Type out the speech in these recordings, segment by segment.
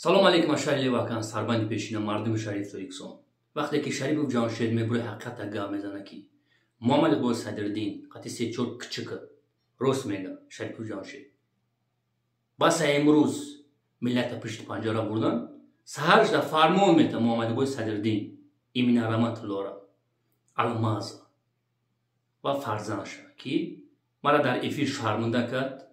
سلام علیکم اشاری واکن سربند پیشین مردم شریف تو یکسان وقتی که شریف جانشید میبره حقیقت گام میزنه کی محمد باز صدرالدین قتی سی چور کچک روز میگه شریف جانشید بس امروز ملت پشت پنجره بردن سهرش در فرمان میته محمد باز صدرالدین ایمین رحمت لورا الماز و فرزانش کی مرا در افیر شرمنده کرد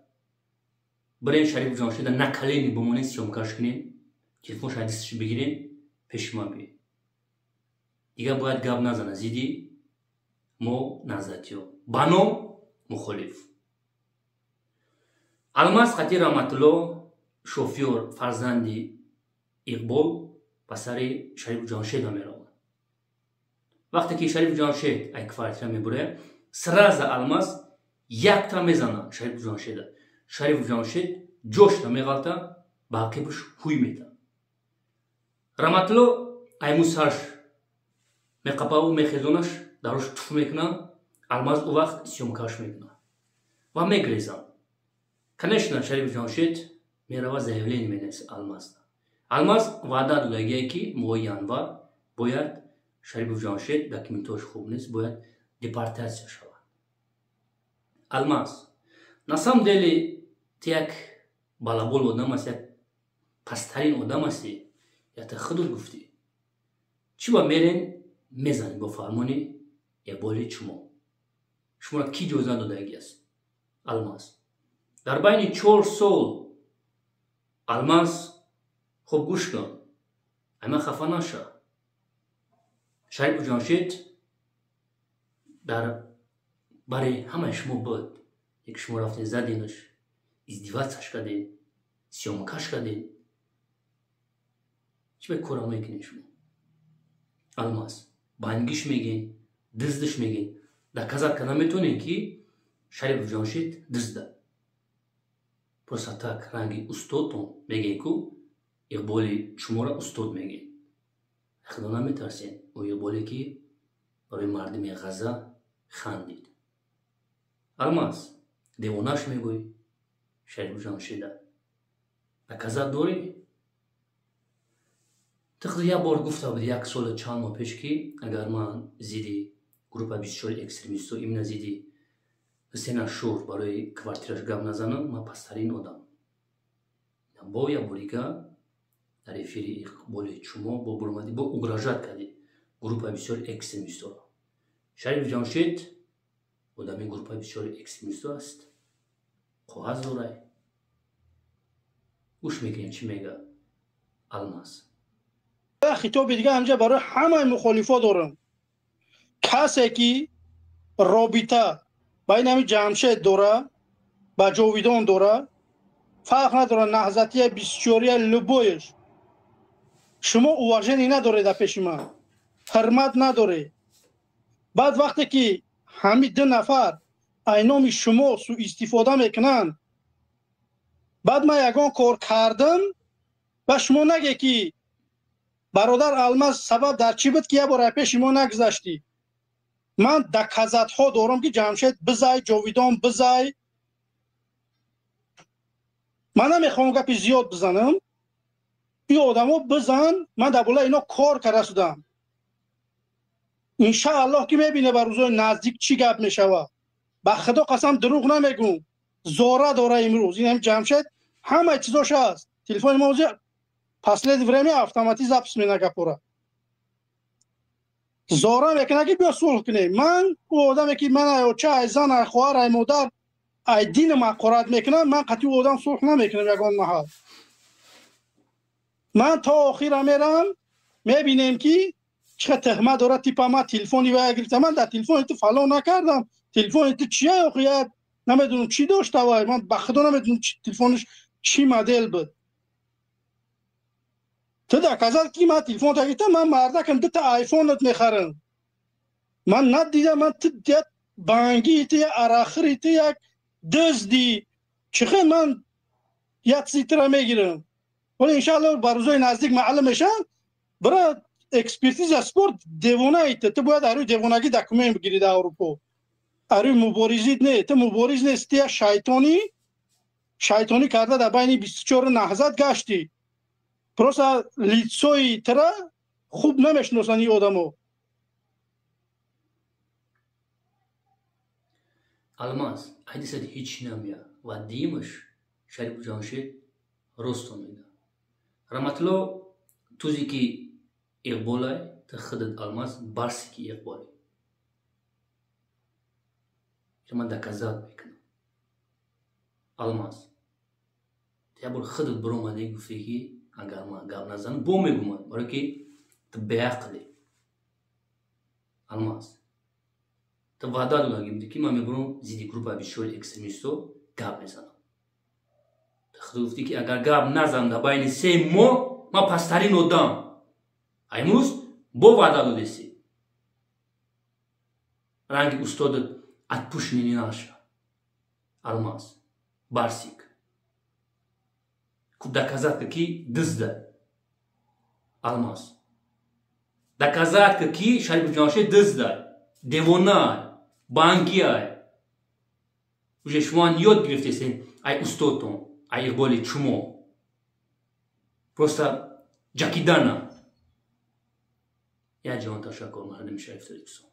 برای شریف جانشید نکلینی بمونه سیومکاش کنین تلفن شدیدش بگیرین پیش ما بی دیگه باید گاب نزنه زیدی مو نزدیو بانو مخالف الماس خطی رحمتالله شوفیور فرزندی اقبال پسر شریف جانشید ها میرون وقتی که شریف جانشید ای کفایت میبره سراز الماس یک تا میزنه شریف جانشید جوش تا میغلطه باقی بش خوی میده رحمتالله ای موساش میقباو میخیزونش داروش توف میکنه الماس او وقت سیومکاش میکنه و میگریزن کنشنا شریف جانشید میروا заявление می‌نویسه الماس وعده داده که موقع январ باید شریف جانشید داکیومنتش خوب نیست باید депортация شود الماس на самом деле ти як балабол одам аст як пасттарин одам асти я та худур гуфти чӣ ба мерен мезанед бо фармони иқболи шуморо ки ҷоиза додагӣ аст алмаз дар байни 4 сол алмаз хуб гӯш кун ама хафа наша шариф ҷоншид дар бари ҳамаи шумо буд як шумо рафтен задинаш издиватсаш карден сиёмкаш карден чӣ ба кора мекунед шумо алмаз бангиш мегин диздиш мегин доказать карда метавонед ки шариф ҷоншид дизда просто так ранги устодтон мегӯед ку иқболи шуморо устод мегӯед худо наметарсед ӯ иқболе ки барои мардуми ғаза хандид алмаз девонаш мегӯӣ шариф ҷоншида доказат дорӣ ти худ як бор гуфта буди як соли чанд моҳ пеш ки агар ман зидди группа 24 экстремисту именно зидди ҳусейн ашур барои квартираш гап назанам ман пасттарин одам бо як борига дар эфири иқболи шумо бо буромадӣ бо угрожат кардед группа 24 экстремистуро шариф ҷоншид одами группа 24 экстремисту аст қоғаз дорад гӯш мекунем чӣ мега алмаз خطاب دیگه همجا برای همه مخالفا دارم کسی که رابطه بین همین جمشید داره با جاویدان داره فرق نداره نهضتی 24 لبویش شما اوارژنی نداره در پیش من حرمت نداره بعد وقتی که همین 2 نفر اینام شما سو استفاده میکنن بعد من یگان کار کردم و شما نگه که برادر الماس سبب در چی بود که یه بار پیش ما نگذاشتی من دکازات ها دارم که جمشید بزای جاویدان بزای من نمیخوام گپی زیاد بزنم این آدمو بزن من در بالا اینا کار کرده شدم انشاءالله که میبینه بر روزای نزدیک چی گپ میشوه به خدا قسم دروغ نمیگم زوره داره امروز این هم جمشید همه چیزاش هست تلفن موزی последнее время автомати запись менагапора зора мекуна ки биё сулҳ кунем ман ӯ одаме ки ман аёча ай зан ай хоҳар ай модар ай дин мақорат мекунам ман қатъи ӯ одам сулҳ намекунам ягон маҳал ман то охира мерам мебинем ки чӣ тӯҳмат дорад типа ман телефони вая гирифтам ман дар телефони ту фалон накардам телефони ту чия охия намедонам чӣ дошта вай ман ба худо намедонам телефониш чӣ модел буд تو доказал ки ман телефон гирифтам ман мардакам 2 та айфонот мехарам ман надидам ман ту як банги ту як арахри ту як дузди чихе ман як ситра мегирам вале иншаллоҳ ба рӯзои наздик маълум мешавад бара экспертиза спорт девона ит ту бояд арӯи девонагӣ документ бигирӣ дар аврупо арӯи муборизит не ту мубориз нест ту як шайтонӣ карда дар байни 24 наҳзат гашти просто лицои тра خوب نمیشناسن این آدمو. Almaz, hadisat hiç namya ve diyemiş Şerif Canşet Rostom'da. Ramatlo tuziki iqbolay تخدد Almaz barski iqbolay. Şama dakazat bekna. Almaz. Tiyabur خدد بروما ne gufiki angarma gabnazan bome guma. Baraki tbeaqli. Almaz. تفادال لاگیم دیکی ما میبرم زیدی گروپا بیشتر اکستریمیستو گاب نزنم. تخدوفتی که اگر گاب نزنم در بین سه ما پسترین ادام. ایمروز با وادالو دستی. رنگ استاد اتپوشنینی ناشا. Almaz. Barsik. Куб доказать какие дызда. Almaz. Доказать какие Шариф Джаншет дызда. Девонай. Бангиай. Уже шман йод грифтесин, ай устотон, ай иқболи чумо. Просто джакидана. Я джон ташаккур, Мухаммад Шариф Толиксон.